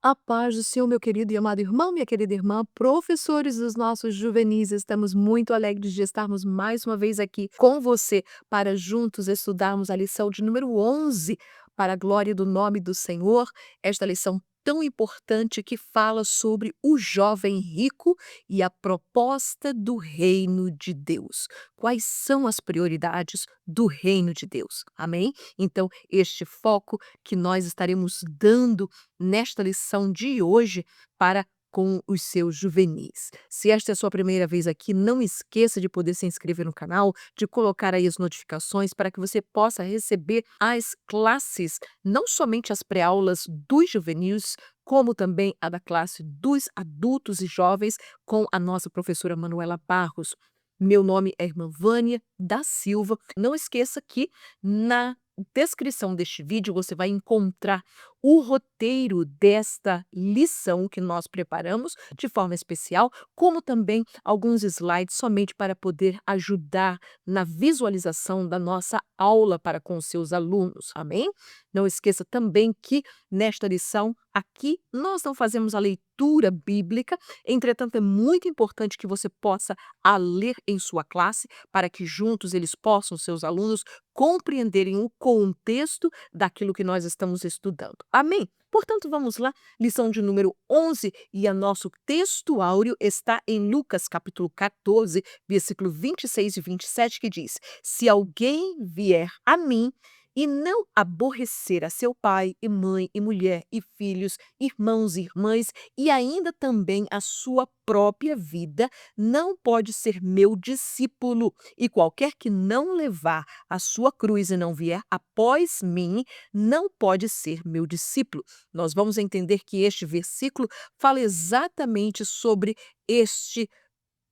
A paz do Senhor, meu querido e amado irmão, minha querida irmã, professores dos nossos juvenis, estamos muito alegres de estarmos mais uma vez aqui com você para juntos estudarmos a lição de número 11, para a glória do nome do Senhor. Esta lição tão importante que fala sobre o jovem rico e a proposta do reino de Deus. Quais são as prioridades do reino de Deus? Amém? Então, este foco que nós estaremos dando nesta lição de hoje para com os seus juvenis. Se esta é a sua primeira vez aqui, não esqueça de poder se inscrever no canal, de colocar aí as notificações para que você possa receber as classes, não somente as pré-aulas dos juvenis, como também a da classe dos adultos e jovens com a nossa professora Manuela Barros. Meu nome é Irmã Vânia da Silva. Não esqueça que na descrição deste vídeo você vai encontrar o roteiro desta lição que nós preparamos de forma especial, como também alguns slides somente para poder ajudar na visualização da nossa aula para com os seus alunos, amém? Não esqueça também que nesta lição aqui nós não fazemos a leitura bíblica, entretanto é muito importante que você possa a ler em sua classe para que juntos eles possam, seus alunos, compreenderem o contexto daquilo que nós estamos estudando. Amém? Portanto, vamos lá, lição de número 11, e o nosso texto áureo está em Lucas capítulo 14, versículo 26 e 27, que diz: Se alguém vier a mim e não aborrecer a seu pai e mãe e mulher e filhos, irmãos e irmãs, e ainda também a sua própria vida, não pode ser meu discípulo. E qualquer que não levar a sua cruz e não vier após mim, não pode ser meu discípulo. Nós vamos entender que este versículo fala exatamente sobre este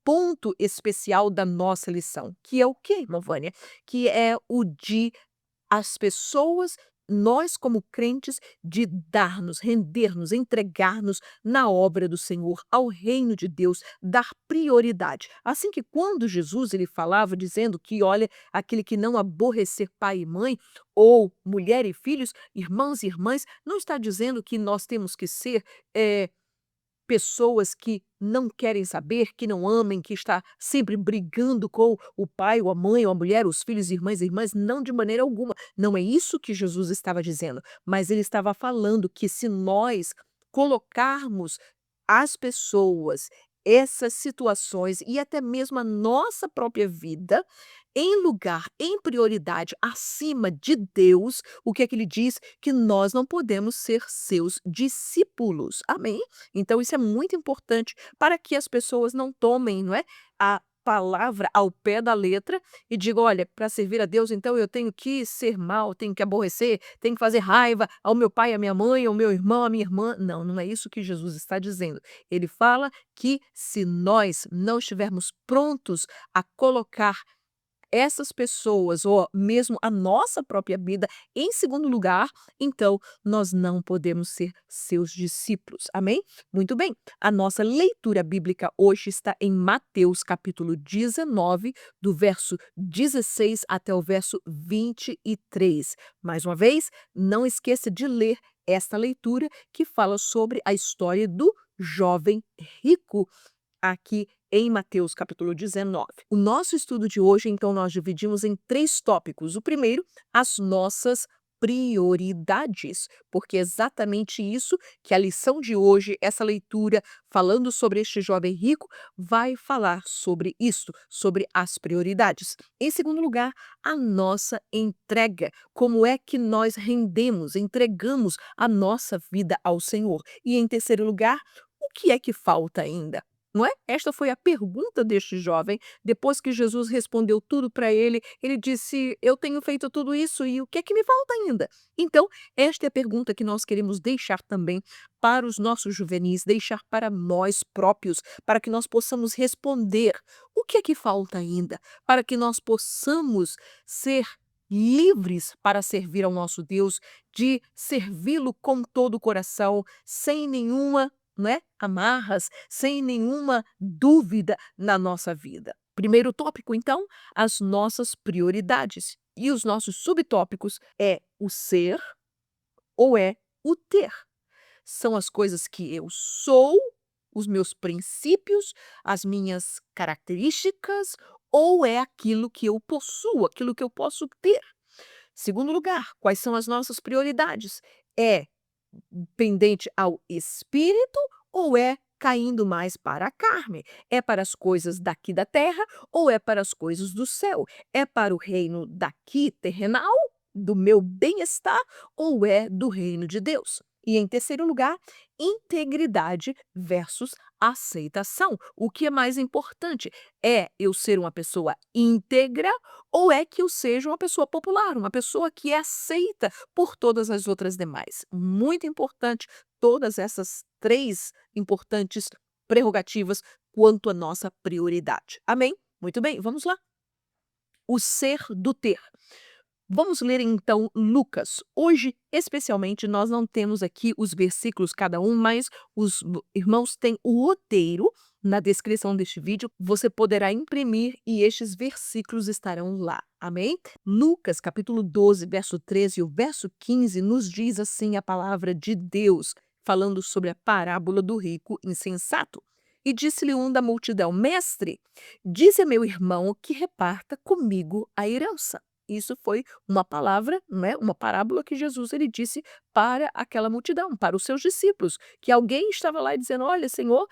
ponto especial da nossa lição, que é o quê, irmã Vânia? Que é o de as pessoas, nós como crentes, de dar-nos, render-nos, entregar-nos na obra do Senhor, ao reino de Deus, dar prioridade. Assim que quando Jesus ele falava dizendo que, olha, aquele que não aborrecer pai e mãe, ou mulher e filhos, irmãos e irmãs, não está dizendo que nós temos que ser pessoas que não querem saber, que não amem, que está sempre brigando com o pai, ou a mãe, ou a mulher, os filhos, irmãs e irmãs, não, de maneira alguma. Não é isso que Jesus estava dizendo, mas ele estava falando que se nós colocarmos as pessoas, essas situações e até mesmo a nossa própria vida em lugar, em prioridade acima de Deus, o que é que ele diz? Que nós não podemos ser seus discípulos. Amém? Então isso é muito importante para que as pessoas não tomem, não é, a palavra ao pé da letra e digam: olha, para servir a Deus, então eu tenho que ser mal, tenho que aborrecer, tenho que fazer raiva ao meu pai, à minha mãe, ao meu irmão, à minha irmã. Não, não é isso que Jesus está dizendo. Ele fala que se nós não estivermos prontos a colocar essas pessoas ou mesmo a nossa própria vida em segundo lugar, então nós não podemos ser seus discípulos. Amém? Muito bem. A nossa leitura bíblica hoje está em Mateus capítulo 19, do verso 16 até o verso 23. Mais uma vez, não esqueça de ler esta leitura que fala sobre a história do jovem rico aqui em Mateus capítulo 19. O nosso estudo de hoje, então, nós dividimos em 3 tópicos. O primeiro, as nossas prioridades, porque é exatamente isso que a lição de hoje, essa leitura falando sobre este jovem rico, vai falar sobre isso, sobre as prioridades. Em segundo lugar, a nossa entrega, como é que nós rendemos, entregamos a nossa vida ao Senhor. E em terceiro lugar, o que é que falta ainda? Não é? Esta foi a pergunta deste jovem. Depois que Jesus respondeu tudo para ele, ele disse: Eu tenho feito tudo isso e o que é que me falta ainda? Então, esta é a pergunta que nós queremos deixar também para os nossos juvenis, deixar para nós próprios, para que nós possamos responder o que é que falta ainda, para que nós possamos ser livres para servir ao nosso Deus, de servi-lo com todo o coração, sem nenhuma, não é, amarras, sem nenhuma dúvida na nossa vida. Primeiro tópico, então, as nossas prioridades. E os nossos subtópicos é o ser ou é o ter. São as coisas que eu sou, os meus princípios, as minhas características, ou é aquilo que eu possuo, aquilo que eu posso ter? Segundo lugar, quais são as nossas prioridades? É pendente ao espírito ou é caindo mais para a carne? É para as coisas daqui da terra ou é para as coisas do céu? É para o reino daqui terrenal, do meu bem-estar, ou é do reino de Deus? E em terceiro lugar, integridade versus aceitação. O que é mais importante? É eu ser uma pessoa íntegra ou é que eu seja uma pessoa popular, uma pessoa que é aceita por todas as outras demais? Muito importante todas essas 3 importantes prerrogativas quanto à nossa prioridade. Amém? Muito bem, vamos lá. O ser do ter. Vamos ler então Lucas. Hoje, especialmente, nós não temos aqui os versículos cada um, mas os irmãos têm o roteiro na descrição deste vídeo. Você poderá imprimir e estes versículos estarão lá. Amém? Lucas, capítulo 12, verso 13 e o verso 15 nos diz assim a palavra de Deus, falando sobre a parábola do rico insensato. E disse-lhe um da multidão: Mestre, dize a meu irmão que reparta comigo a herança. Isso foi uma palavra, né, uma parábola que Jesus ele disse para aquela multidão, para os seus discípulos, que alguém estava lá dizendo: Olha, Senhor,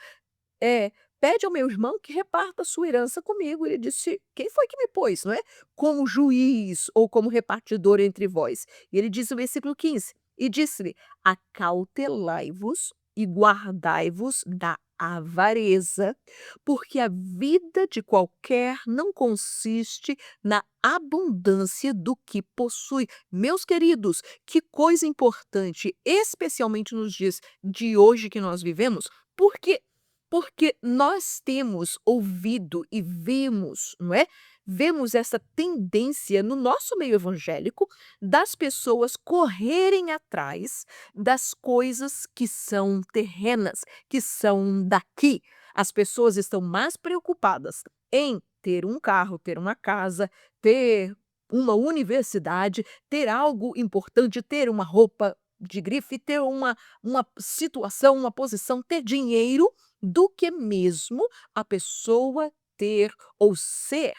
pede ao meu irmão que reparta a sua herança comigo. Ele disse: Quem foi que me pôs, não é? Como juiz ou como repartidor entre vós? E ele diz no versículo 15: E disse-lhe: Acautelai-vos e guardai-vos da avareza, porque a vida de qualquer não consiste na abundância do que possui. Meus queridos, que coisa importante, especialmente nos dias de hoje que nós vivemos, porque nós temos ouvido e vemos, não é? Vemos essa tendência no nosso meio evangélico das pessoas correrem atrás das coisas que são terrenas, que são daqui. As pessoas estão mais preocupadas em ter um carro, ter uma casa, ter uma universidade, ter algo importante, ter uma roupa de grife, ter uma situação, uma posição, ter dinheiro, do que mesmo a pessoa ter ou ser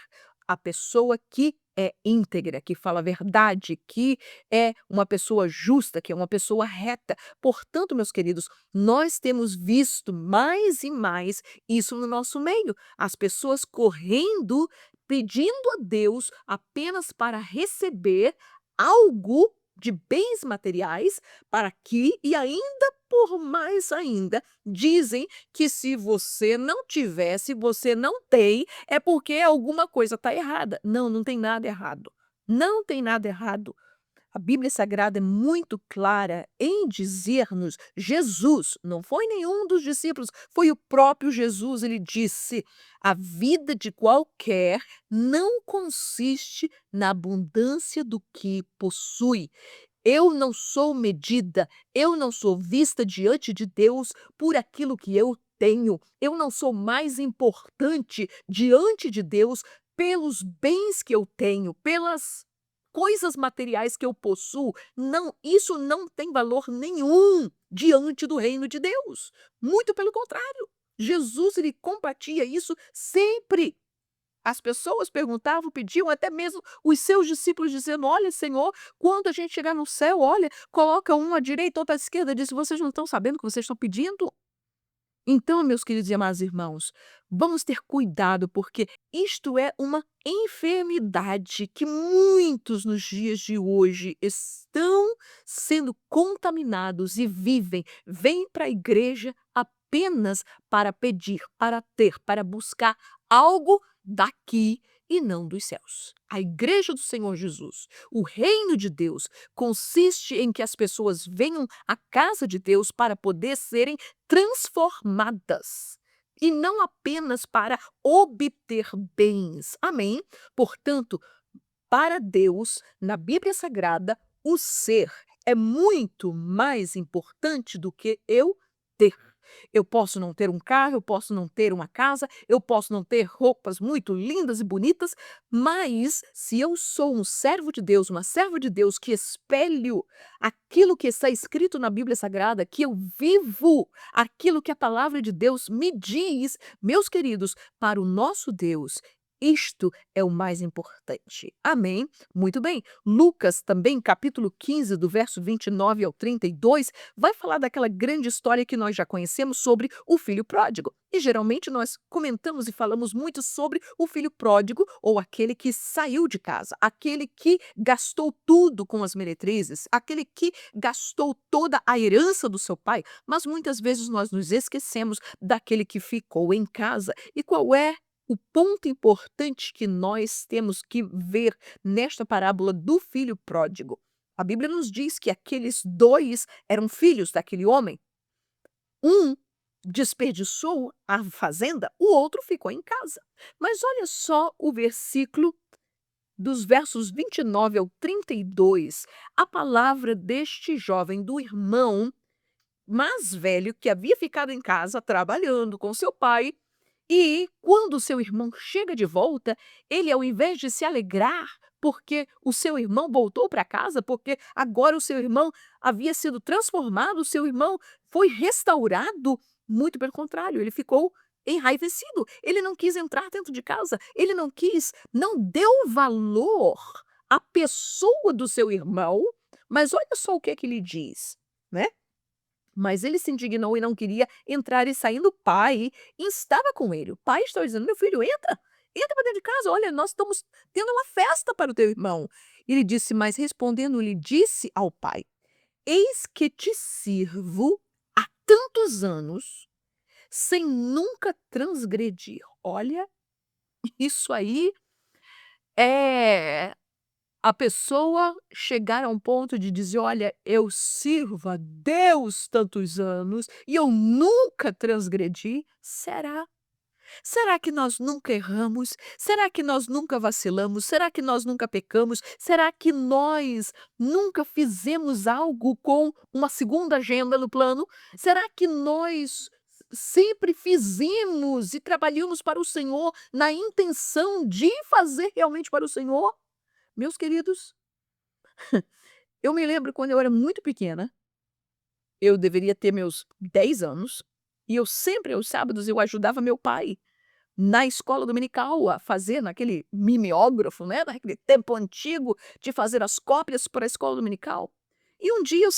a pessoa que é íntegra, que fala a verdade, que é uma pessoa justa, que é uma pessoa reta. Portanto, meus queridos, nós temos visto mais e mais isso no nosso meio. As pessoas correndo, pedindo a Deus apenas para receber algo de bens materiais para que, e ainda por mais ainda, dizem que se você não tiver, se você não tem, é porque alguma coisa está errada. Não, não tem nada errado. Não tem nada errado. A Bíblia Sagrada é muito clara em dizer-nos, Jesus, não foi nenhum dos discípulos, foi o próprio Jesus, ele disse: a vida de qualquer não consiste na abundância do que possui. Eu não sou medida, eu não sou vista diante de Deus por aquilo que eu tenho. Eu não sou mais importante diante de Deus pelos bens que eu tenho, pelas coisas materiais que eu possuo. Não, isso não tem valor nenhum diante do reino de Deus. Muito pelo contrário. Jesus ele combatia isso sempre. As pessoas perguntavam, pediam, até mesmo os seus discípulos dizendo: Olha, Senhor, quando a gente chegar no céu, olha, coloca um à direita, outro à esquerda. Disse: Vocês não estão sabendo o que vocês estão pedindo? Então, meus queridos e amados irmãos, vamos ter cuidado, porque isto é uma enfermidade que muitos nos dias de hoje estão sendo contaminados e vivem, vêm para a igreja apenas para pedir, para ter, para buscar algo daqui e não dos céus. A igreja do Senhor Jesus, o reino de Deus, consiste em que as pessoas venham à casa de Deus para poder serem transformadas e não apenas para obter bens. Amém? Portanto, para Deus, na Bíblia Sagrada, o ser é muito mais importante do que eu ter. Eu posso não ter um carro, eu posso não ter uma casa, eu posso não ter roupas muito lindas e bonitas, mas se eu sou um servo de Deus, uma serva de Deus que espelho aquilo que está escrito na Bíblia Sagrada, que eu vivo aquilo que a palavra de Deus me diz, meus queridos, para o nosso Deus, isto é o mais importante. Amém? Muito bem. Lucas, também, capítulo 15, do verso 29 ao 32, vai falar daquela grande história que nós já conhecemos sobre o filho pródigo. E geralmente nós comentamos e falamos muito sobre o filho pródigo ou aquele que saiu de casa, aquele que gastou tudo com as meretrizes, aquele que gastou toda a herança do seu pai, mas muitas vezes nós nos esquecemos daquele que ficou em casa. E qual é o ponto importante que nós temos que ver nesta parábola do filho pródigo? A Bíblia nos diz que aqueles dois eram filhos daquele homem. Um desperdiçou a fazenda, o outro ficou em casa. Mas olha só o versículo dos versos 29 ao 32, a palavra deste jovem, do irmão mais velho, que havia ficado em casa trabalhando com seu pai, e quando seu irmão chega de volta, ele, ao invés de se alegrar porque o seu irmão voltou para casa, porque agora o seu irmão havia sido transformado, o seu irmão foi restaurado, muito pelo contrário, ele ficou enraivecido. Ele não quis entrar dentro de casa, ele não quis, não deu valor à pessoa do seu irmão, mas olha só o que é que ele diz, né? Mas ele se indignou e não queria entrar, e saindo o pai estava com ele. O pai estava dizendo: meu filho, entra, entra para dentro de casa, olha, nós estamos tendo uma festa para o teu irmão. Ele disse, mas respondendo-lhe, disse ao pai: eis que te sirvo há tantos anos, sem nunca transgredir. Olha, isso aí é a pessoa chegar a um ponto de dizer: olha, eu sirvo a Deus tantos anos e eu nunca transgredi. Será? Será que nós nunca erramos? Será que nós nunca vacilamos? Será que nós nunca pecamos? Será que nós nunca fizemos algo com uma segunda agenda no plano? Será que nós sempre fizemos e trabalhamos para o Senhor na intenção de fazer realmente para o Senhor? Meus queridos, eu me lembro quando eu era muito pequena, eu deveria ter meus 10 anos, e eu sempre, aos sábados, eu ajudava meu pai na escola dominical a fazer naquele mimeógrafo, né, naquele tempo antigo de fazer as cópias para a escola dominical. E um dia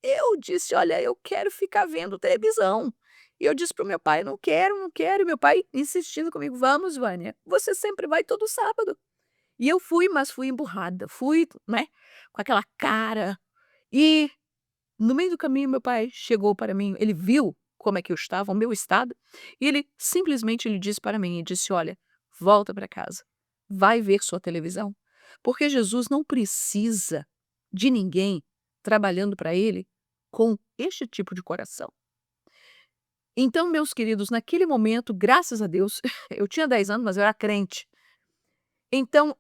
eu disse: olha, eu quero ficar vendo televisão. E eu disse para o meu pai: não quero, não quero. E meu pai insistindo comigo: vamos, Vânia, você sempre vai todo sábado. E eu fui, mas fui emburrada, fui, né, com aquela cara. E no meio do caminho meu pai chegou para mim, ele viu como é que eu estava, o meu estado, e ele simplesmente ele disse para mim, e disse: olha, volta para casa, vai ver sua televisão, porque Jesus não precisa de ninguém trabalhando para ele com este tipo de coração. Então, meus queridos, naquele momento, graças a Deus, eu tinha 10 anos, mas eu era crente. Então,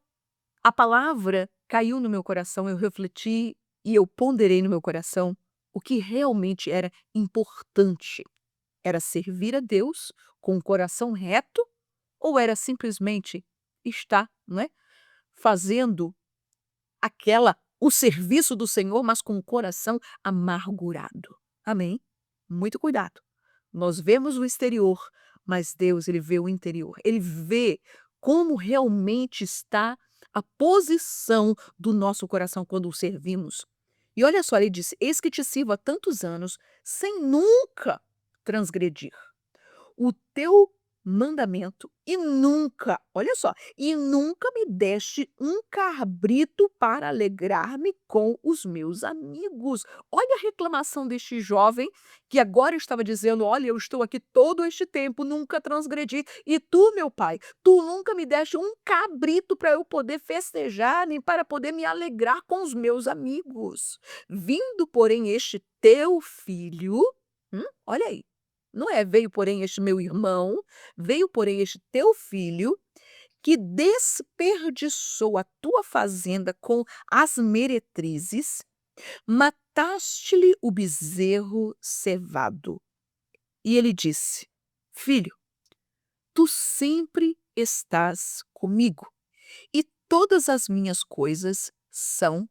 a palavra caiu no meu coração, eu refleti e eu ponderei no meu coração o que realmente era importante. Era servir a Deus com o coração reto ou era simplesmente estar, não é, fazendo o serviço do Senhor, mas com o coração amargurado. Amém? Muito cuidado. Nós vemos o exterior, mas Deus, ele vê o interior. Ele vê como realmente está a posição do nosso coração quando o servimos. E olha só, ele disse: eis que te sirvo há tantos anos, sem nunca transgredir o teu mandamento, e nunca, olha só, e nunca me deste um cabrito para alegrar-me com os meus amigos. Olha a reclamação deste jovem que agora estava dizendo: olha, eu estou aqui todo este tempo, nunca transgredi, e tu, meu pai, tu nunca me deste um cabrito para eu poder festejar, nem para poder me alegrar com os meus amigos. Vindo, porém, este teu filho, olha aí, não é: veio, porém, este meu irmão, veio, porém, este teu filho, que desperdiçou a tua fazenda com as meretrizes, mataste-lhe o bezerro cevado. E ele disse: Filho, tu sempre estás comigo, e todas as minhas coisas são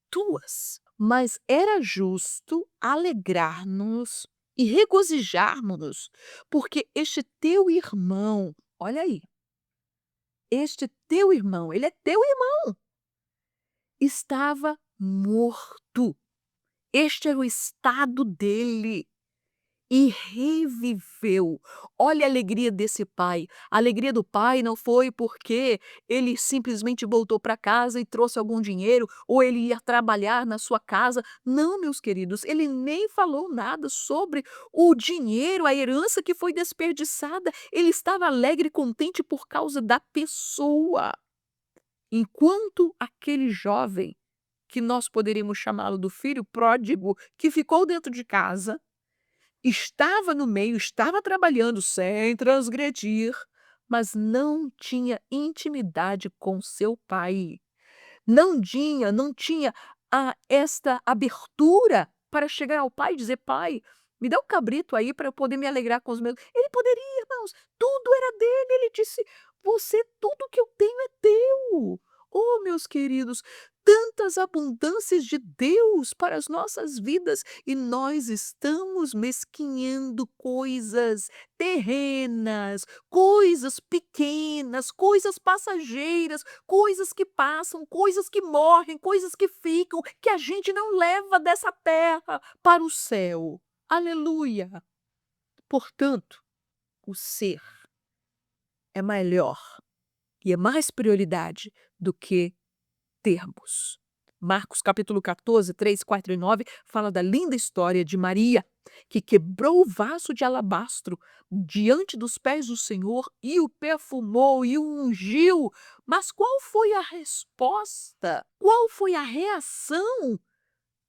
tuas. Mas era justo alegrar-nos e regozijarmos-nos, porque este teu irmão, olha aí, este teu irmão, ele é teu irmão, estava morto. Este era o estado dele. E reviveu. Olha a alegria desse pai. A alegria do pai não foi porque ele simplesmente voltou para casa e trouxe algum dinheiro, ou ele ia trabalhar na sua casa. Não, meus queridos, ele nem falou nada sobre o dinheiro, a herança que foi desperdiçada. Ele estava alegre e contente por causa da pessoa. Enquanto aquele jovem, que nós poderíamos chamá-lo do filho pródigo, que ficou dentro de casa, estava no meio, estava trabalhando sem transgredir, mas não tinha intimidade com seu pai. Não tinha esta abertura para chegar ao pai e dizer: "Pai, me dá um cabrito aí para eu poder me alegrar com os meus". Ele poderia, irmãos, tudo era dele. Ele disse: "Você, tudo que eu tenho é teu". Oh, meus queridos, tantas abundâncias de Deus para as nossas vidas e nós estamos mesquinhando coisas terrenas, coisas pequenas, coisas passageiras, coisas que passam, coisas que morrem, coisas que ficam, que a gente não leva dessa terra para o céu. Aleluia! Portanto, o ser é melhor e é mais prioridade do que termos. Marcos capítulo 14, 3, 4 e 9 fala da linda história de Maria, que quebrou o vaso de alabastro diante dos pés do Senhor e o perfumou e o ungiu. Mas qual foi a resposta? Qual foi a reação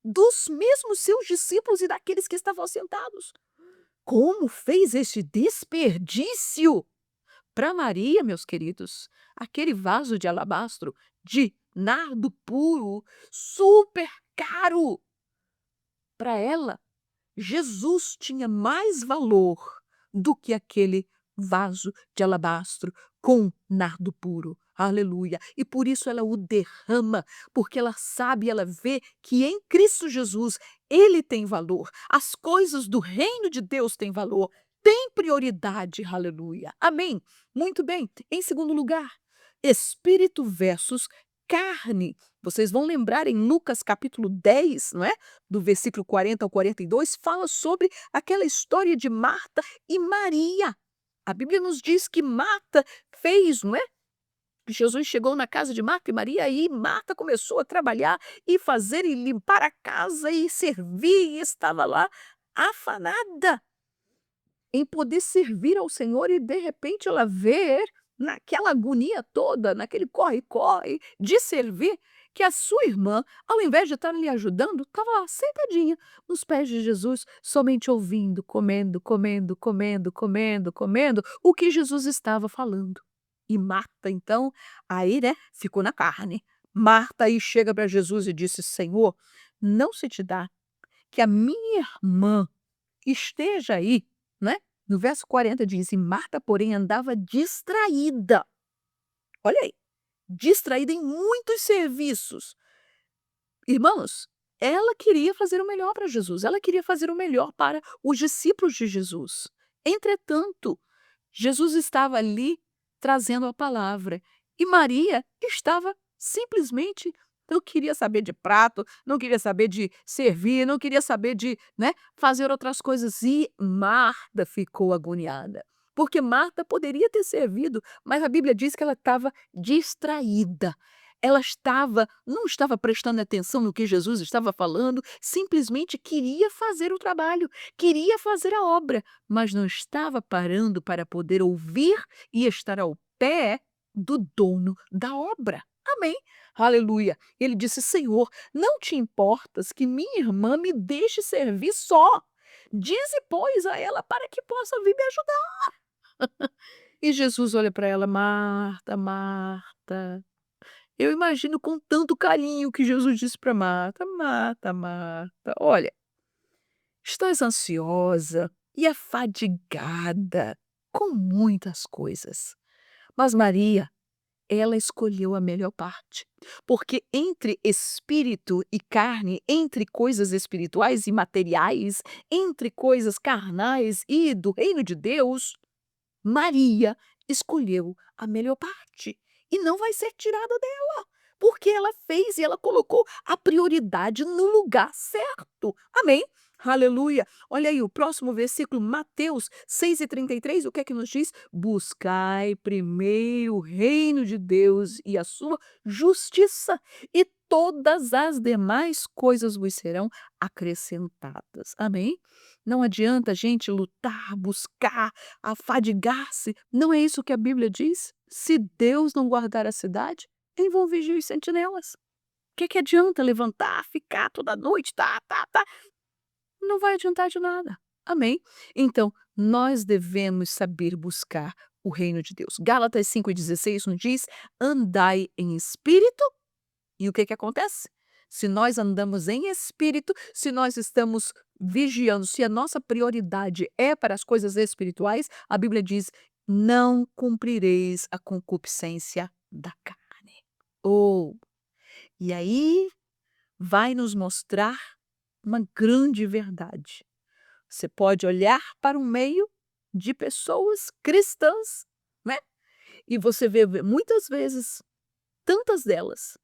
dos mesmos seus discípulos e daqueles que estavam sentados? Como fez este desperdício? Para Maria, meus queridos, aquele vaso de alabastro de nardo puro, super caro. Para ela, Jesus tinha mais valor do que aquele vaso de alabastro com nardo puro. Aleluia. E por isso ela o derrama, porque ela sabe, ela vê que em Cristo Jesus ele tem valor. As coisas do reino de Deus têm valor, têm prioridade. Aleluia. Amém. Muito bem. Em segundo lugar, espírito versus carne. Vocês vão lembrar em Lucas capítulo 10, não é? Do versículo 40 ao 42, fala sobre aquela história de Marta e Maria. A Bíblia nos diz que Marta fez, não é? Jesus chegou na casa de Marta e Maria e Marta começou a trabalhar e fazer e limpar a casa e servir e estava lá afanada em poder servir ao Senhor e de repente ela vê naquela agonia toda, naquele corre-corre de servir, que a sua irmã, ao invés de estar lhe ajudando, estava lá sentadinha nos pés de Jesus, somente ouvindo, comendo, comendo, comendo, comendo, comendo o que Jesus estava falando. E Marta, então, aí, né, ficou na carne. Marta aí chega para Jesus e disse: Senhor, não se te dá que a minha irmã esteja aí, né? No verso 40 diz: "E Marta, porém, andava distraída". Olha aí, distraída em muitos serviços. Irmãos, ela queria fazer o melhor para Jesus, ela queria fazer o melhor para os discípulos de Jesus. Entretanto, Jesus estava ali trazendo a palavra e Maria estava simplesmente não queria saber de prato, não queria saber de servir, não queria saber de, né, fazer outras coisas e Marta ficou agoniada. Porque Marta poderia ter servido, mas a Bíblia diz que ela estava distraída. Ela não estava prestando atenção no que Jesus estava falando, simplesmente queria fazer o trabalho, queria fazer a obra, mas não estava parando para poder ouvir e estar ao pé do dono da obra. Amém. Aleluia. Ele disse: Senhor, não te importas que minha irmã me deixe servir só. Dize, pois, a ela para que possa vir me ajudar. E Jesus olha para ela: Marta, Marta. Eu imagino com tanto carinho que Jesus disse para Marta: Marta, Marta, olha, estás ansiosa, e afadigada com muitas coisas. Mas Maria, ela escolheu a melhor parte, porque entre espírito e carne, entre coisas espirituais e materiais, entre coisas carnais e do reino de Deus, Maria escolheu a melhor parte e não vai ser tirada dela, porque ela fez e ela colocou a prioridade no lugar certo. Amém? Aleluia. Olha aí o próximo versículo, Mateus 6:33, o que é que nos diz? Buscai primeiro o reino de Deus e a sua justiça, e todas as demais coisas vos serão acrescentadas. Amém? Não adianta a gente lutar, buscar, afadigar-se. Não é isso que a Bíblia diz? Se Deus não guardar a cidade, em vão vigiar os sentinelas. O que adianta levantar, ficar toda noite, tá? Não vai adiantar de nada. Amém? Então, nós devemos saber buscar o reino de Deus. Gálatas 5:16 nos diz: andai em espírito. E o que acontece? Se nós andamos em espírito, se nós estamos vigiando, se a nossa prioridade é para as coisas espirituais, a Bíblia diz: não cumprireis a concupiscência da carne. Ou, e aí vai nos mostrar uma grande verdade. Você pode olhar para um meio de pessoas cristãs, né? E você vê muitas vezes, tantas delas,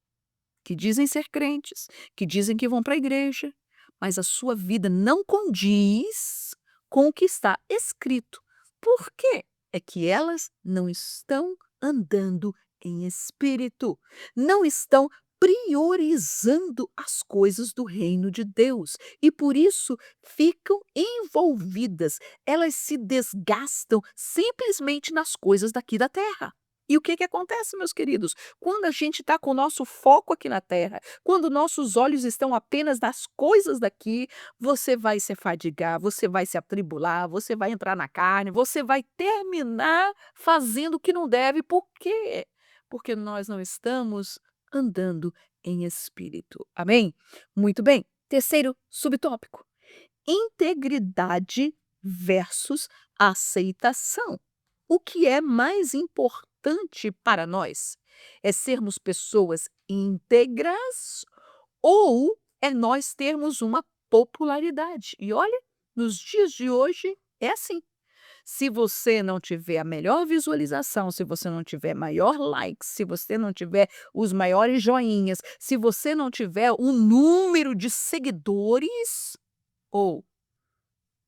que dizem ser crentes, que dizem que vão para a igreja, mas a sua vida não condiz com o que está escrito. Por quê? É que elas não estão andando em espírito, não estão priorizando as coisas do reino de Deus e por isso ficam envolvidas, elas se desgastam simplesmente nas coisas daqui da terra. E o que acontece, meus queridos? Quando a gente está com o nosso foco aqui na terra, quando nossos olhos estão apenas nas coisas daqui, você vai se fadigar, você vai se atribular, você vai entrar na carne, você vai terminar fazendo o que não deve. Por quê? Porque nós não estamos andando em espírito. Amém? Muito bem. Terceiro subtópico: integridade versus aceitação. O que é mais importante para nós? É sermos pessoas íntegras ou é nós termos uma popularidade? E olha, nos dias de hoje é assim. Se você não tiver a melhor visualização, se você não tiver maior likes, se você não tiver os maiores joinhas, se você não tiver um número de seguidores, ou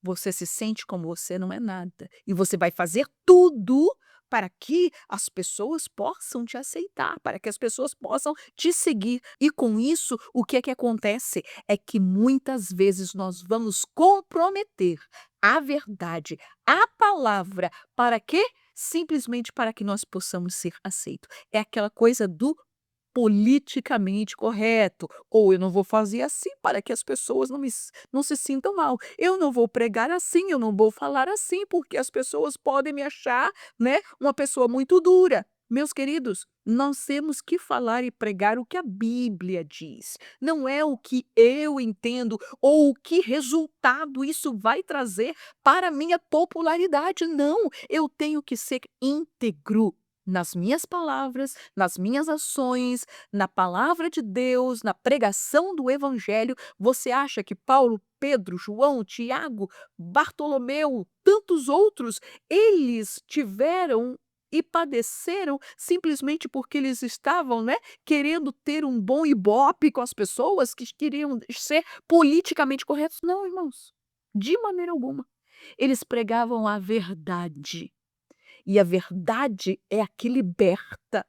você se sente como você não é nada. E você vai fazer tudo para que as pessoas possam te aceitar, para que as pessoas possam te seguir. E com isso, o que é que acontece? É que muitas vezes nós vamos comprometer a verdade, a palavra, para quê? Simplesmente para que nós possamos ser aceitos. É aquela coisa do politicamente correto, ou eu não vou fazer assim para que as pessoas não se sintam mal. Eu não vou pregar assim, eu não vou falar assim, porque as pessoas podem me achar, né, uma pessoa muito dura. Meus queridos, nós temos que falar e pregar o que a Bíblia diz. Não é o que eu entendo ou o que resultado isso vai trazer para a minha popularidade. Não, eu tenho que ser íntegro nas minhas palavras, nas minhas ações, na palavra de Deus, na pregação do evangelho. Você acha que Paulo, Pedro, João, Tiago, Bartolomeu, tantos outros, eles tiveram e padeceram simplesmente porque eles estavam, né, querendo ter um bom ibope com as pessoas que queriam ser politicamente corretos? Não, irmãos, de maneira alguma. Eles pregavam a verdade. E a verdade é a que liberta.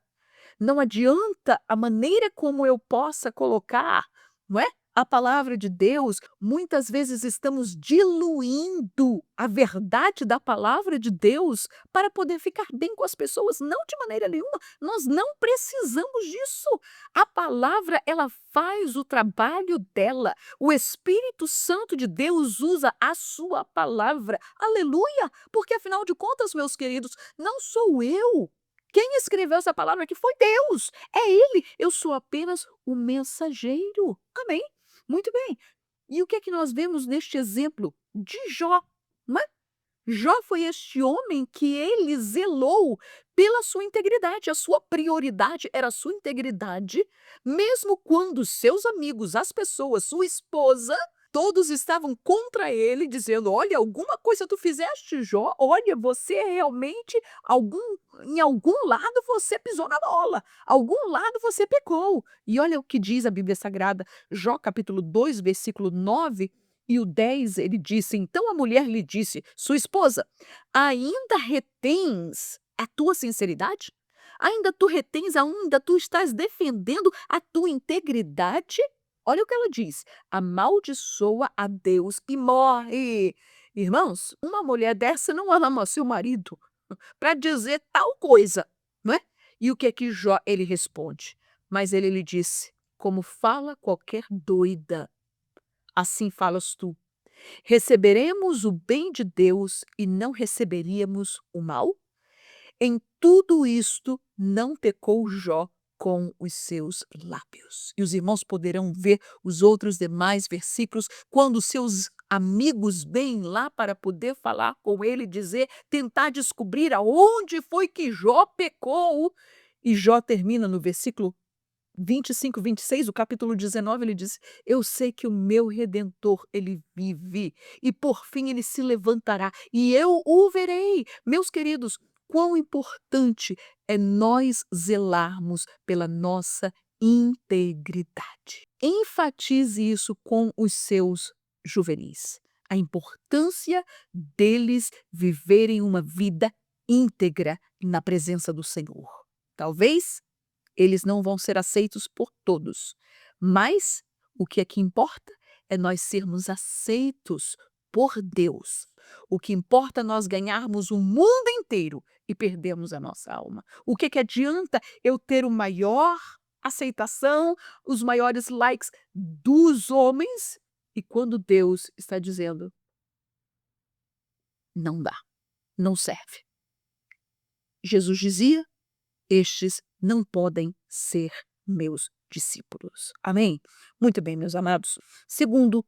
Não adianta a maneira como eu possa colocar, não é? A palavra de Deus, muitas vezes estamos diluindo a verdade da palavra de Deus para poder ficar bem com as pessoas. Não, de maneira nenhuma. Nós não precisamos disso. A palavra, ela faz o trabalho dela. O Espírito Santo de Deus usa a sua palavra. Aleluia! Porque afinal de contas, meus queridos, não sou eu. Quem escreveu essa palavra aqui foi Deus, é Ele. Eu sou apenas o mensageiro. Amém? Muito bem. E o que é que nós vemos neste exemplo de Jó? Não é? Jó foi este homem que ele zelou pela sua integridade. A sua prioridade era a sua integridade, mesmo quando seus amigos, as pessoas, sua esposa, todos estavam contra ele, dizendo: olha, alguma coisa tu fizeste, Jó. Olha, você realmente, em algum lado você pisou na bola, algum lado você pecou. E olha o que diz a Bíblia Sagrada, Jó capítulo 2, versículo 9 e o 10, ele disse: então a mulher lhe disse, sua esposa, ainda retens a tua sinceridade? Ainda tu estás defendendo a tua integridade? Olha o que ela diz: amaldiçoa a Deus e morre. Irmãos, uma mulher dessa não ama seu marido para dizer tal coisa, não é? E o que é que Jó ele responde? Mas ele lhe disse: como fala qualquer doida, assim falas tu. Receberemos o bem de Deus e não receberíamos o mal? Em tudo isto não pecou Jó com os seus lábios. E os irmãos poderão ver os outros demais versículos quando seus amigos vêm lá para poder falar com ele, dizer, tentar descobrir aonde foi que Jó pecou. E Jó termina no versículo 25, 26, o capítulo 19, ele diz: eu sei que o meu Redentor, ele vive, e por fim ele se levantará, e eu o verei. Meus queridos, quão importante é nós zelarmos pela nossa integridade. Enfatize isso com os seus juvenis. A importância deles viverem uma vida íntegra na presença do Senhor. Talvez eles não vão ser aceitos por todos, mas o que é que importa é nós sermos aceitos por Deus. O que importa é nós ganharmos o mundo inteiro e perdermos a nossa alma. O que é que adianta eu ter o maior aceitação, os maiores likes dos homens, e quando Deus está dizendo: não dá, não serve. Jesus dizia: estes não podem ser meus discípulos. Amém? Muito bem, meus amados. Segundo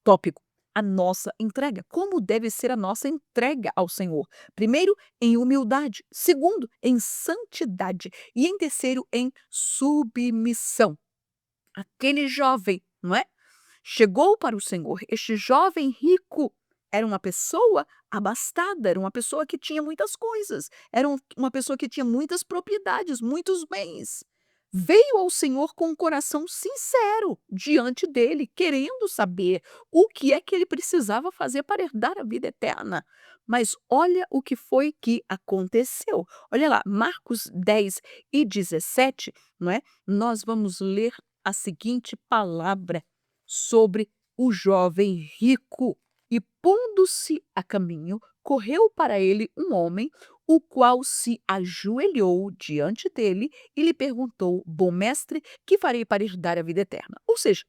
tópico, a nossa entrega. Como deve ser a nossa entrega ao Senhor? Primeiro, em humildade. Segundo, em santidade. E em terceiro, em submissão. Aquele jovem, não é? Chegou para o Senhor. Este jovem rico era uma pessoa abastada, era uma pessoa que tinha muitas coisas, era uma pessoa que tinha muitas propriedades, muitos bens. Veio ao Senhor com um coração sincero diante dele, querendo saber o que é que ele precisava fazer para herdar a vida eterna. Mas olha o que foi que aconteceu. Olha lá, Marcos 10 e 17, não é? Nós vamos ler a seguinte palavra sobre o jovem rico. E pondo-se a caminho, correu para ele um homem, o qual se ajoelhou diante dele e lhe perguntou: bom mestre, que farei para herdar a vida eterna? Ou seja,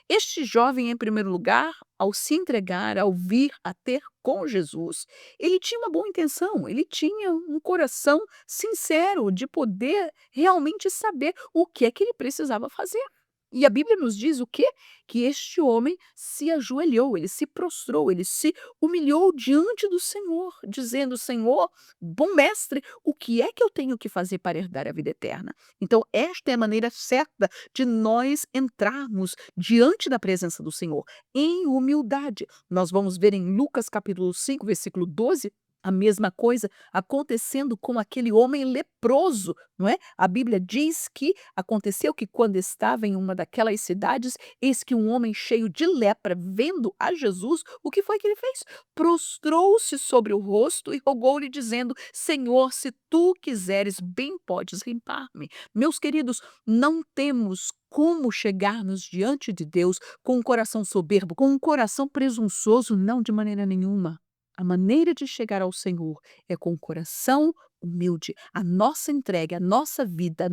este jovem, em primeiro lugar, ao se entregar, ao vir a ter com Jesus, ele tinha uma boa intenção, ele tinha um coração sincero de poder realmente saber o que é que ele precisava fazer. E a Bíblia nos diz o quê? Que este homem se ajoelhou, ele se prostrou, ele se humilhou diante do Senhor, dizendo: Senhor, bom mestre, o que é que eu tenho que fazer para herdar a vida eterna? Então, esta é a maneira certa de nós entrarmos diante da presença do Senhor, em humildade. Nós vamos ver em Lucas capítulo 5, versículo 12, a mesma coisa acontecendo com aquele homem leproso, não é? A Bíblia diz que aconteceu que quando estava em uma daquelas cidades, eis que um homem cheio de lepra, vendo a Jesus, o que foi que ele fez? Prostrou-se sobre o rosto e rogou-lhe dizendo: Senhor, se tu quiseres, bem podes limpar-me. Meus queridos, não temos como chegarmos diante de Deus com um coração soberbo, com um coração presunçoso, não, de maneira nenhuma. A maneira de chegar ao Senhor é com o coração humilde. A nossa entrega, a nossa vida,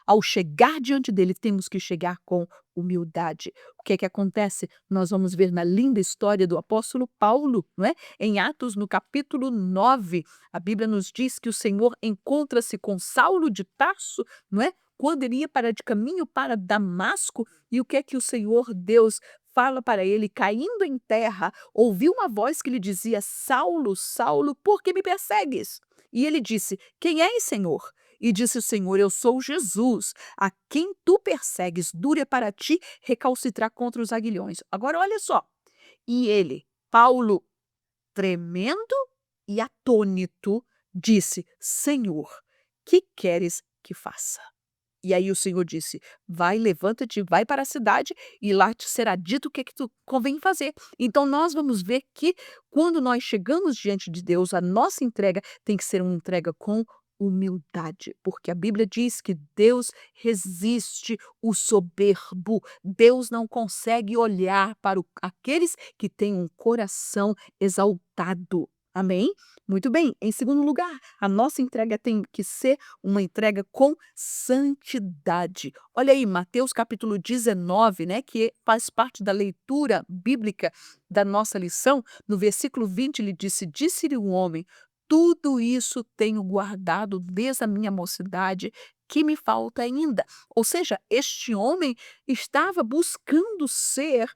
ao chegar diante dele, temos que chegar com humildade. O que é que acontece? Nós vamos ver na linda história do apóstolo Paulo, não é? Em Atos, no capítulo 9, a Bíblia nos diz que o Senhor encontra-se com Saulo de Tarso, não é? Quando ele ia de caminho para Damasco, e o que é que o Senhor Deus fala para ele, caindo em terra, ouviu uma voz que lhe dizia: Saulo, Saulo, por que me persegues? E ele disse: Quem és, Senhor? E disse o Senhor: Eu sou Jesus, a quem tu persegues. Duro é para ti recalcitrar contra os aguilhões. Agora olha só. E ele, Paulo, tremendo e atônito, disse: Senhor, que queres que faça? E aí o Senhor disse: Vai, levanta-te, vai para a cidade e lá te será dito o que é que tu convém fazer. Então nós vamos ver que quando nós chegamos diante de Deus, a nossa entrega tem que ser uma entrega com humildade, porque a Bíblia diz que Deus resiste o soberbo. Deus não consegue olhar para aqueles que têm um coração exaltado. Amém? Muito bem. Em segundo lugar, a nossa entrega tem que ser uma entrega com santidade. Olha aí, Mateus capítulo 19, né, que faz parte da leitura bíblica da nossa lição. No versículo 20, ele disse: Disse-lhe o homem: Tudo isso tenho guardado desde a minha mocidade, que me falta ainda. Ou seja, este homem estava buscando ser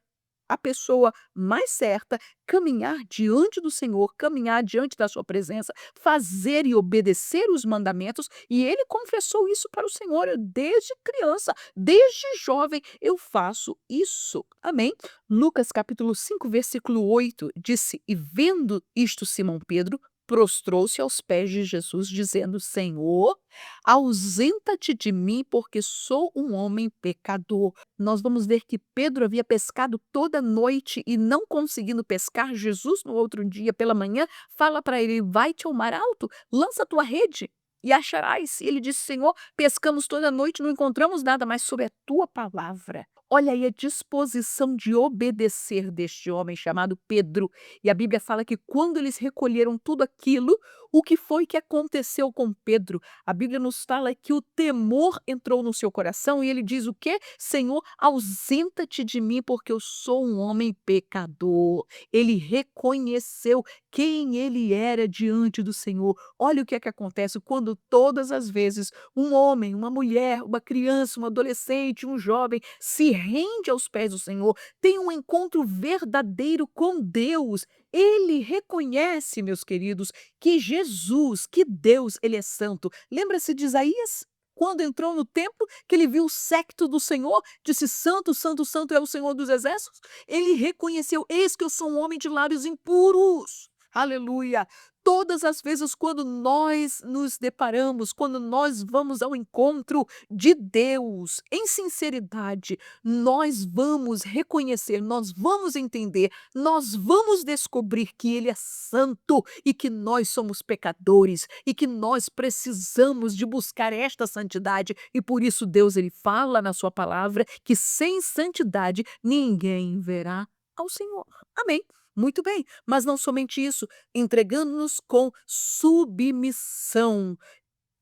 a pessoa mais certa, caminhar diante do Senhor, caminhar diante da sua presença, fazer e obedecer os mandamentos, e ele confessou isso para o Senhor: "Eu desde criança, desde jovem, eu faço isso." Amém? Lucas capítulo 5, versículo 8 disse: E vendo isto, Simão Pedro prostrou-se aos pés de Jesus, dizendo: Senhor, ausenta-te de mim, porque sou um homem pecador. Nós vamos ver que Pedro havia pescado toda a noite e não conseguindo pescar. Jesus, no outro dia pela manhã, fala para ele: vai-te ao mar alto, lança a tua rede e acharás. E ele disse: Senhor, pescamos toda a noite, não encontramos nada, mas sob a tua palavra. Olha aí a disposição de obedecer deste homem chamado Pedro. E a Bíblia fala que quando eles recolheram tudo aquilo, o que foi que aconteceu com Pedro? A Bíblia nos fala que o temor entrou no seu coração e ele diz o quê? Senhor, ausenta-te de mim, porque eu sou um homem pecador. Ele reconheceu quem ele era diante do Senhor. Olha o que é que acontece quando todas as vezes um homem, uma mulher, uma criança, um adolescente, um jovem se rende aos pés do Senhor, tem um encontro verdadeiro com Deus. Ele reconhece, meus queridos, que Jesus, que Deus, ele é santo. Lembra-se de Isaías? Quando entrou no templo, que ele viu o séquito do Senhor, disse: Santo, Santo, Santo é o Senhor dos Exércitos. Ele reconheceu: Eis que eu sou um homem de lábios impuros. Aleluia! Todas as vezes quando nós nos deparamos, quando nós vamos ao encontro de Deus em sinceridade, nós vamos reconhecer, nós vamos entender, nós vamos descobrir que Ele é santo e que nós somos pecadores e que nós precisamos de buscar esta santidade. E por isso Deus, ele fala na sua palavra que sem santidade ninguém verá ao Senhor. Amém. Muito bem, mas não somente isso, entregando-nos com submissão.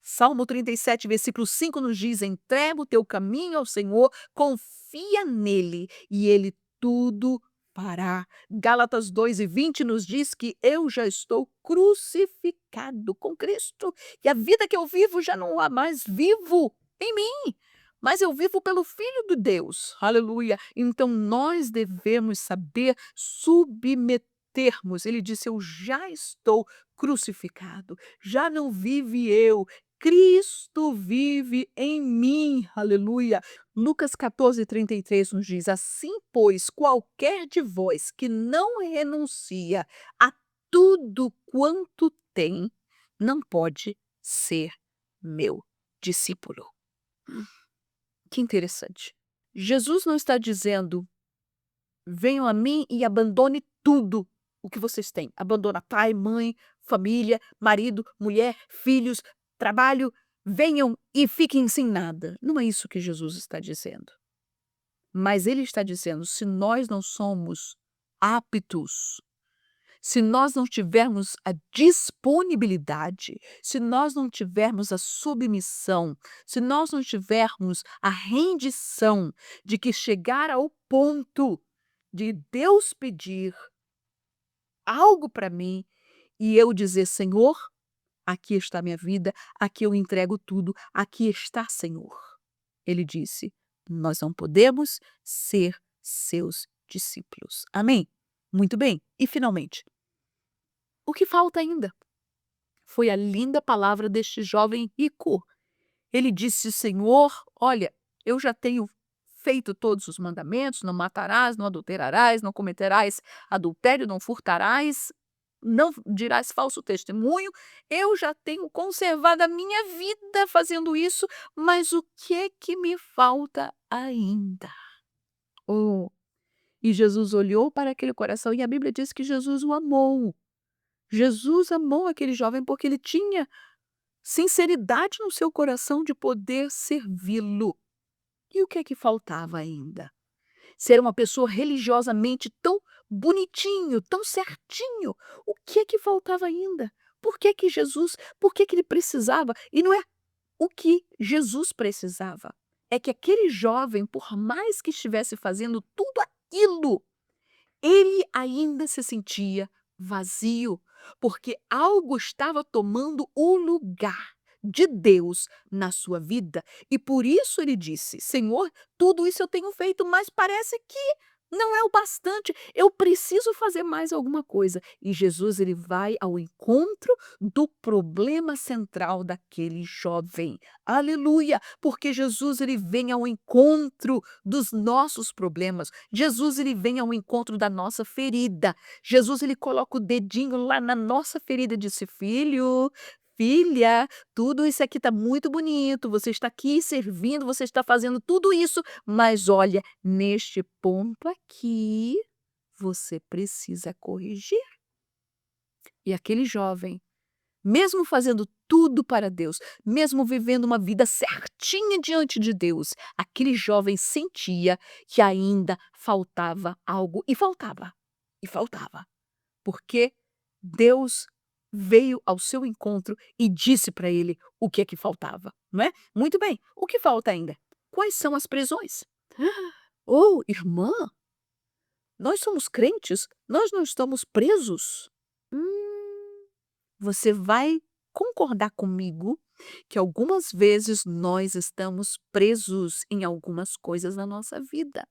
Salmo 37, versículo 5 nos diz: entrega o teu caminho ao Senhor, confia nele e ele tudo fará. Gálatas 2:20 nos diz que eu já estou crucificado com Cristo e a vida que eu vivo já não há mais vivo em mim, mas eu vivo pelo Filho de Deus. Aleluia! Então nós devemos saber submetermos. Ele disse: eu já estou crucificado, já não vive eu, Cristo vive em mim. Aleluia! Lucas 14:33 nos diz: assim, pois, qualquer de vós que não renuncia a tudo quanto tem, não pode ser meu discípulo. Que interessante. Jesus não está dizendo: venham a mim e abandone tudo o que vocês têm. Abandona pai, mãe, família, marido, mulher, filhos, trabalho. Venham e fiquem sem nada. Não é isso que Jesus está dizendo. Mas ele está dizendo: se nós não somos aptos, se nós não tivermos a disponibilidade, se nós não tivermos a submissão, se nós não tivermos a rendição de que chegar ao ponto de Deus pedir algo para mim e eu dizer: Senhor, aqui está minha vida, aqui eu entrego tudo, aqui está, Senhor. Ele disse: nós não podemos ser seus discípulos. Amém? Muito bem. E finalmente, o que falta ainda? Foi a linda palavra deste jovem rico. Ele disse: Senhor, olha, eu já tenho feito todos os mandamentos: não matarás, não adulterarás, não cometerás adultério, não furtarás, não dirás falso testemunho. Eu já tenho conservado a minha vida fazendo isso, mas o que é que me falta ainda? Oh, e Jesus olhou para aquele coração e a Bíblia diz que Jesus o amou. Jesus amou aquele jovem porque ele tinha sinceridade no seu coração de poder servi-lo. E o que é que faltava ainda? Ser uma pessoa religiosamente tão bonitinho, tão certinho. O que é que faltava ainda? Por que que ele precisava? E não é o que Jesus precisava. É que aquele jovem, por mais que estivesse fazendo tudo aquilo, ele ainda se sentia vazio, porque algo estava tomando o lugar de Deus na sua vida. E por isso ele disse: Senhor, tudo isso eu tenho feito, mas parece que não é o bastante. Eu preciso fazer mais alguma coisa. E Jesus ele vai ao encontro do problema central daquele jovem. Aleluia! Porque Jesus ele vem ao encontro dos nossos problemas. Jesus ele vem ao encontro da nossa ferida. Jesus ele coloca o dedinho lá na nossa ferida e disse: Filho, filha, tudo isso aqui está muito bonito. Você está aqui servindo, você está fazendo tudo isso, mas olha, neste ponto aqui, você precisa corrigir. E aquele jovem, mesmo fazendo tudo para Deus, mesmo vivendo uma vida certinha diante de Deus, aquele jovem sentia que ainda faltava algo. E faltava, porque Deus veio ao seu encontro e disse para ele o que é que faltava, não é? Muito bem, o que falta ainda? Quais são as prisões? Oh, irmã, nós somos crentes, nós não estamos presos. Você vai concordar comigo que algumas vezes nós estamos presos em algumas coisas na nossa vida.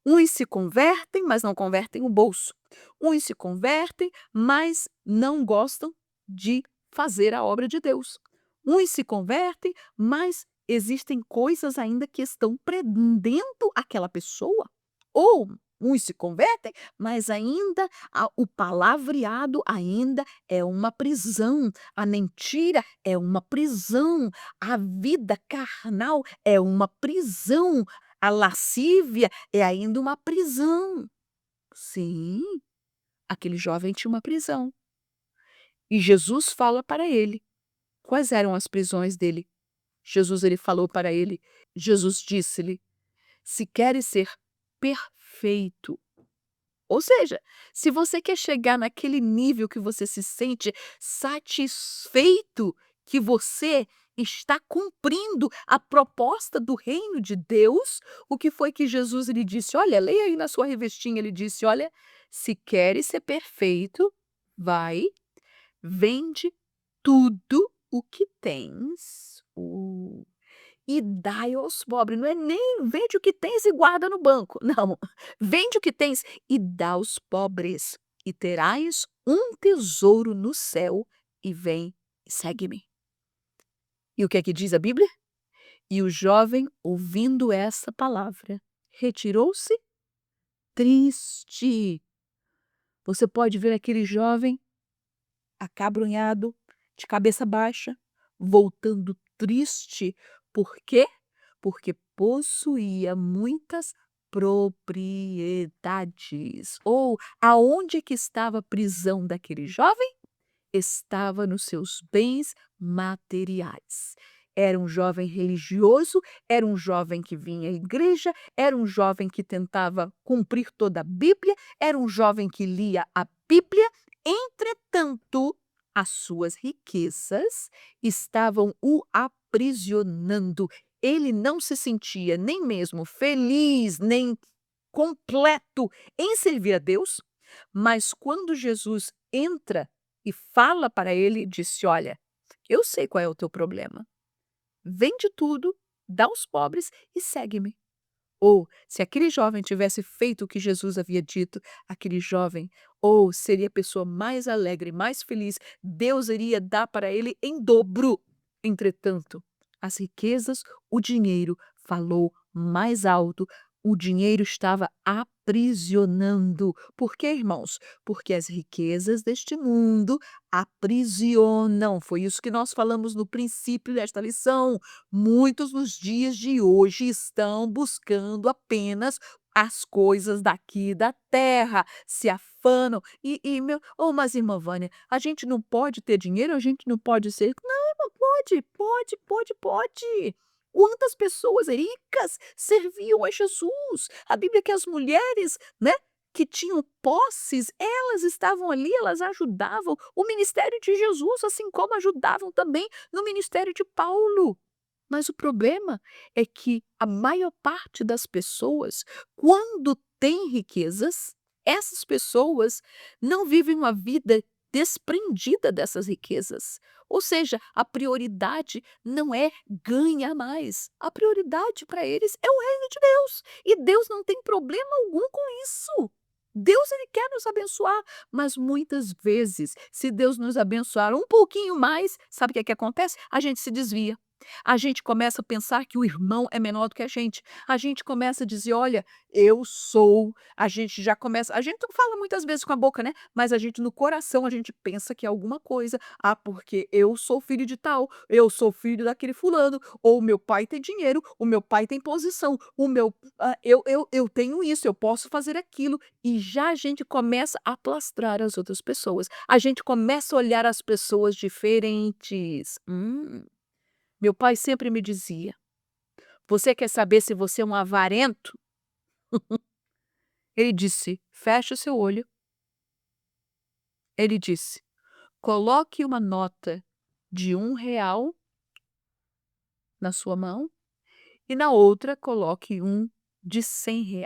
Uns se convertem, mas não convertem o bolso. Uns se convertem, mas não gostam de fazer a obra de Deus. Uns se convertem, mas existem coisas ainda que estão prendendo aquela pessoa. Ou uns se convertem, mas ainda o palavreado ainda é uma prisão, a mentira é uma prisão, a vida carnal é uma prisão, a lascívia é ainda uma prisão. Sim, aquele jovem tinha uma prisão. E Jesus fala para ele quais eram as prisões dele. Ele falou para ele, Jesus disse-lhe: se queres ser perfeito, ou seja, se você quer chegar naquele nível que você se sente satisfeito, que você está cumprindo a proposta do reino de Deus, o que foi que Jesus lhe disse? Olha, leia aí na sua revestinha, ele disse: olha, se queres ser perfeito, vai, vende tudo o que tens. E dai aos pobres. Não é nem vende o que tens e guarda no banco. Não. Vende o que tens e dá aos pobres. E terás um tesouro no céu. E vem e segue-me. E o que é que diz a Bíblia? E o jovem, ouvindo essa palavra, retirou-se triste. Você pode ver aquele jovem acabrunhado, de cabeça baixa, voltando triste. Por quê? Porque possuía muitas propriedades. Ou aonde que estava a prisão daquele jovem? Estava nos seus bens materiais. Era um jovem religioso, era um jovem que vinha à igreja, era um jovem que tentava cumprir toda a Bíblia, era um jovem que lia a Bíblia. Entretanto, as suas riquezas estavam o aprisionando. Ele não se sentia nem mesmo feliz, nem completo em servir a Deus, mas quando Jesus entra e fala para ele, disse: olha, eu sei qual é o teu problema. Vende tudo, dá aos pobres e segue-me. Ou, se aquele jovem tivesse feito o que Jesus havia dito, aquele jovem, ou seria a pessoa mais alegre, mais feliz, Deus iria dar para ele em dobro. Entretanto, as riquezas, o dinheiro falou mais alto, o dinheiro estava aprisionando. Por quê, irmãos? Porque as riquezas deste mundo aprisionam. Foi isso que nós falamos no princípio desta lição. Muitos nos dias de hoje estão buscando apenas as coisas daqui da terra, se afanam mas irmã Vânia, a gente não pode ter dinheiro, a gente não pode ser não, irmã, pode, pode, pode, pode. Quantas pessoas ricas serviam a Jesus? A Bíblia que as mulheres, né, que tinham posses, elas estavam ali, elas ajudavam o ministério de Jesus, assim como ajudavam também no ministério de Paulo. Mas o problema é que a maior parte das pessoas, quando tem riquezas, essas pessoas não vivem uma vida desprendida dessas riquezas. Ou seja, a prioridade não é ganhar mais. A prioridade para eles é o reino de Deus. E Deus não tem problema algum com isso. Deus ele quer nos abençoar, mas muitas vezes, se Deus nos abençoar um pouquinho mais, sabe o que é que acontece? A gente se desvia. A gente começa a pensar que o irmão é menor do que a gente. A gente começa a dizer: "Olha, eu sou". A gente já começa a gente não fala muitas vezes com a boca, né, mas a gente no coração, a gente pensa que é alguma coisa. "Ah, porque eu sou filho de tal, eu sou filho daquele fulano, ou o meu pai tem dinheiro, o meu pai tem posição, o meu eu tenho isso, eu posso fazer aquilo". E já a gente começa a plastrar as outras pessoas. A gente começa a olhar as pessoas diferentes. Meu pai sempre me dizia: "Você quer saber se você é um avarento?" Ele disse: "Feche o seu olho." Ele disse: "Coloque uma nota de R$ 1 na sua mão e na outra coloque um de R$ 100,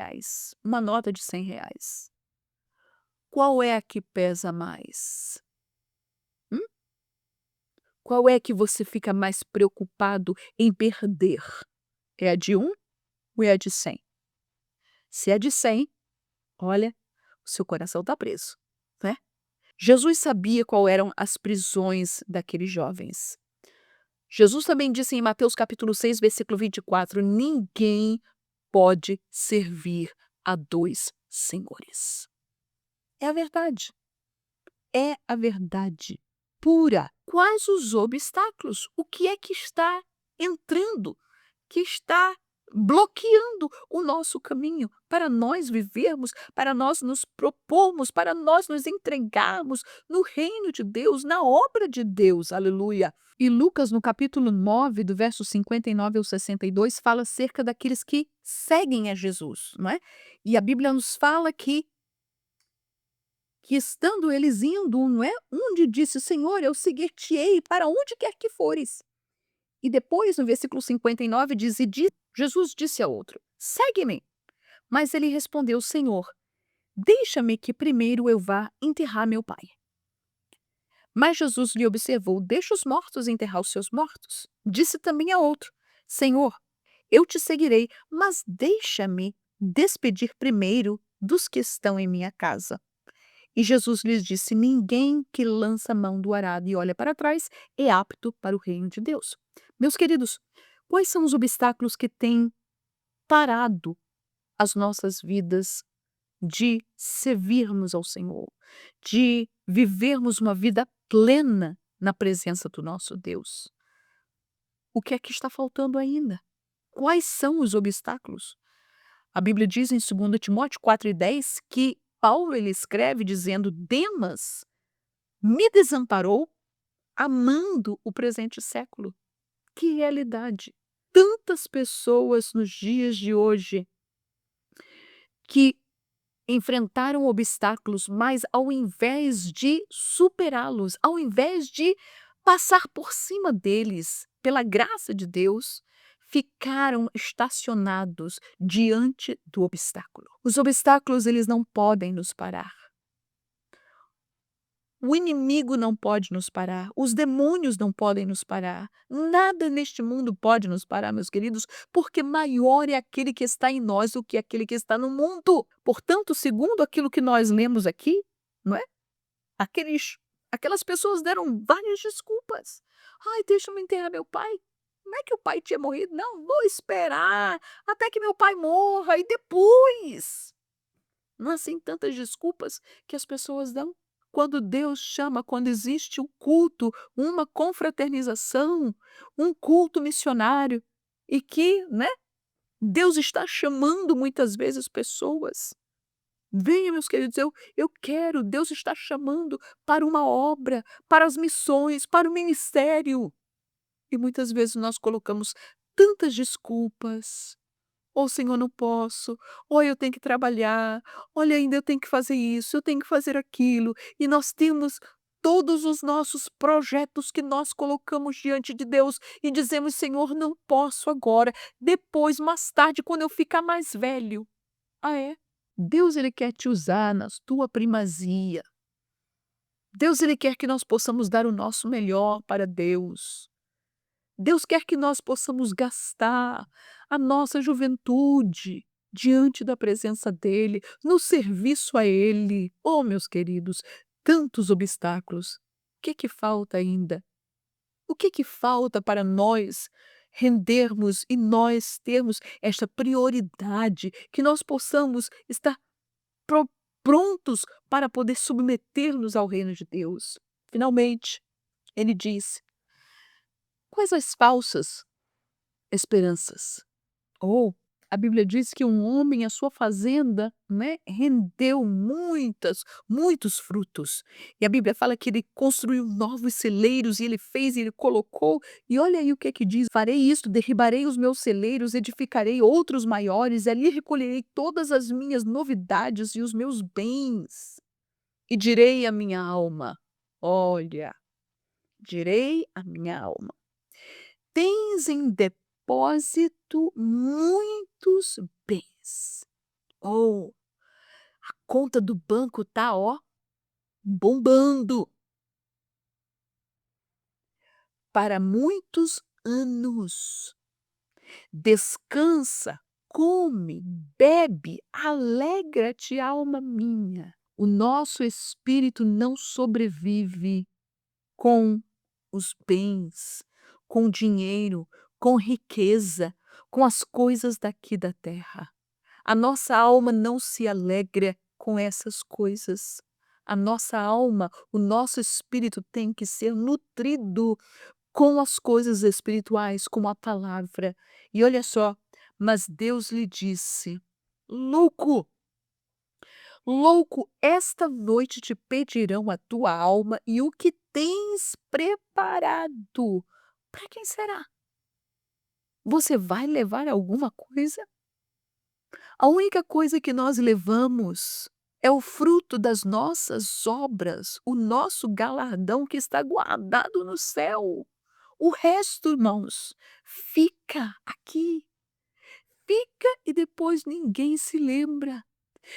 uma nota de R$ 100. Qual é a que pesa mais? Hum? Qual é que você fica mais preocupado em perder? É a de 1 ou é a de 100? Se é de 100, olha, o seu coração está preso, né?" Jesus sabia qual eram as prisões daqueles jovens. Jesus também disse em Mateus capítulo 6, versículo 24: "Ninguém pode servir a 2 senhores." É a verdade. É a verdade pura. Quais os obstáculos? O que é que está entrando, que está bloqueando o nosso caminho para nós vivermos, para nós nos propormos, para nós nos entregarmos no reino de Deus, na obra de Deus. Aleluia. E Lucas, no capítulo 9, do verso 59 ao 62, fala acerca daqueles que seguem a Jesus, não é? E a Bíblia nos fala que estando eles indo, não é? Onde disse: "Senhor, eu seguir-te-ei para onde quer que fores." E depois, no versículo 59, diz: Jesus disse a outro: "Segue-me." Mas ele respondeu: "Senhor, deixa-me que primeiro eu vá enterrar meu pai." Mas Jesus lhe observou: "Deixa os mortos enterrar os seus mortos." Disse também a outro: "Senhor, eu te seguirei, mas deixa-me despedir primeiro dos que estão em minha casa." E Jesus lhes disse: "Ninguém que lança a mão do arado e olha para trás é apto para o reino de Deus." Meus queridos, quais são os obstáculos que têm parado as nossas vidas de servirmos ao Senhor, de vivermos uma vida plena na presença do nosso Deus? O que é que está faltando ainda? Quais são os obstáculos? A Bíblia diz em 2 Timóteo 4:10 que Paulo ele escreve dizendo: "Demas me desamparou, amando o presente século." Que realidade! Tantas pessoas nos dias de hoje que enfrentaram obstáculos, mas ao invés de superá-los, ao invés de passar por cima deles, pela graça de Deus, ficaram estacionados diante do obstáculo. Os obstáculos, eles não podem nos parar. O inimigo não pode nos parar, os demônios não podem nos parar, nada neste mundo pode nos parar, meus queridos, porque maior é aquele que está em nós do que aquele que está no mundo. Portanto, segundo aquilo que nós lemos aqui, não é? Aqueles aquelas pessoas deram várias desculpas. "Ai, deixa eu enterrar meu pai. Não é que o pai tinha morrido, não, vou esperar até que meu pai morra e depois". Não é assim tantas desculpas que as pessoas dão? Quando Deus chama, quando existe um culto, uma confraternização, um culto missionário, e que, né, Deus está chamando muitas vezes pessoas. Venha, meus queridos, eu quero, Deus está chamando para uma obra, para as missões, para o ministério. E muitas vezes nós colocamos tantas desculpas. Ou Senhor, não posso, ou eu tenho que trabalhar, olha, ainda eu tenho que fazer isso, eu tenho que fazer aquilo. E nós temos todos os nossos projetos que nós colocamos diante de Deus e dizemos: Senhor, não posso agora, depois, mais tarde, quando eu ficar mais velho. Ah, é? Deus ele quer te usar na tua primazia. Deus ele quer que nós possamos dar o nosso melhor para Deus. Deus quer que nós possamos gastar a nossa juventude diante da presença dEle, no serviço a Ele. Oh, meus queridos, tantos obstáculos. O que falta ainda? O que falta para nós rendermos e nós termos esta prioridade, que nós possamos estar pro prontos para poder submeter-nos ao reino de Deus? Finalmente, ele diz: "Quais as falsas esperanças?" Ou a Bíblia diz que um homem, a sua fazenda, né, rendeu muitos frutos. E a Bíblia fala que ele construiu novos celeiros e ele fez e ele colocou. E olha aí o que diz: "Farei isto, derribarei os meus celeiros, edificarei outros maiores, e ali recolherei todas as minhas novidades e os meus bens. E direi à minha alma, olha, direi à minha alma, tens em depósito muitos bens." Ou a conta do banco tá, ó, bombando para muitos anos. Descansa, come, bebe, alegra-te, alma minha. O nosso espírito não sobrevive com os bens, com o dinheiro, com riqueza, com as coisas daqui da terra. A nossa alma não se alegra com essas coisas. A nossa alma, o nosso espírito tem que ser nutrido com as coisas espirituais, com a palavra. E olha só, mas Deus lhe disse: "Louco, louco, esta noite te pedirão a tua alma e o que tens preparado, para quem será? Você vai levar alguma coisa?" A única coisa que nós levamos é o fruto das nossas obras, o nosso galardão que está guardado no céu. O resto, irmãos, fica aqui, fica e depois ninguém se lembra.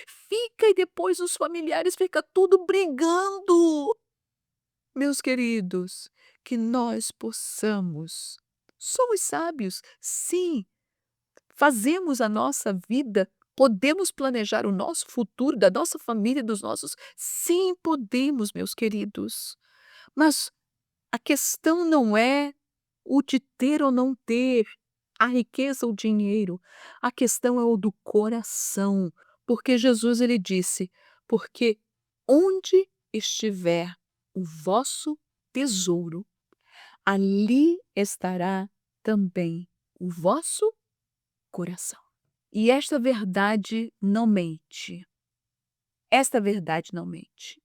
Fica e depois os familiares ficam tudo brigando. Meus queridos, que nós possamos. Somos sábios, sim. Fazemos a nossa vida, podemos planejar o nosso futuro, da nossa família, dos nossos. Sim, podemos, meus queridos. Mas a questão não é o de ter ou não ter, a riqueza ou o dinheiro. A questão é o do coração. Porque Jesus ele disse: "Porque onde estiver o vosso tesouro, ali estará também o vosso coração." E esta verdade não mente. Esta verdade não mente.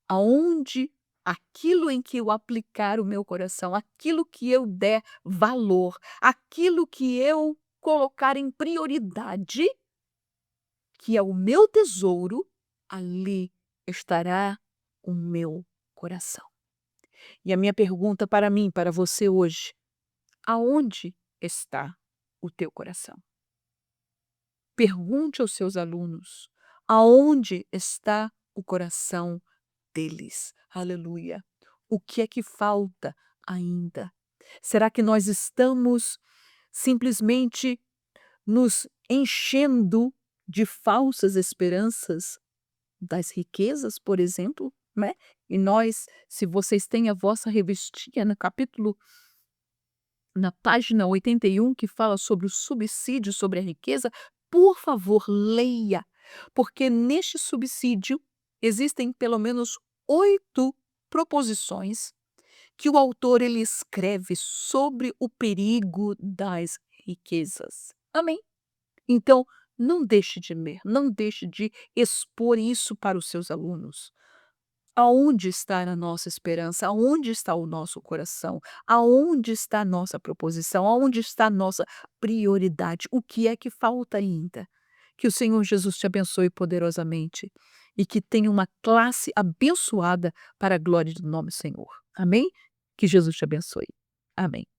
Aonde aquilo em que eu aplicar o meu coração, aquilo que eu der valor, aquilo que eu colocar em prioridade, que é o meu tesouro, ali estará o meu coração. E a minha pergunta para mim, para você hoje: aonde está o teu coração? Pergunte aos seus alunos: aonde está o coração deles. Aleluia. O que é que falta ainda? Será que nós estamos simplesmente nos enchendo de falsas esperanças das riquezas, por exemplo, né? E nós, se vocês têm a vossa revistinha no capítulo, na página 81, que fala sobre o subsídio sobre a riqueza, por favor, leia, porque neste subsídio existem pelo menos 8 proposições que o autor ele escreve sobre o perigo das riquezas. Amém? Então, não deixe de ler, não deixe de expor isso para os seus alunos. Aonde está a nossa esperança? Aonde está o nosso coração? Aonde está a nossa proposição? Aonde está a nossa prioridade? O que é que falta ainda? Que o Senhor Jesus te abençoe poderosamente e que tenha uma classe abençoada para a glória do nome do Senhor. Amém? Que Jesus te abençoe. Amém.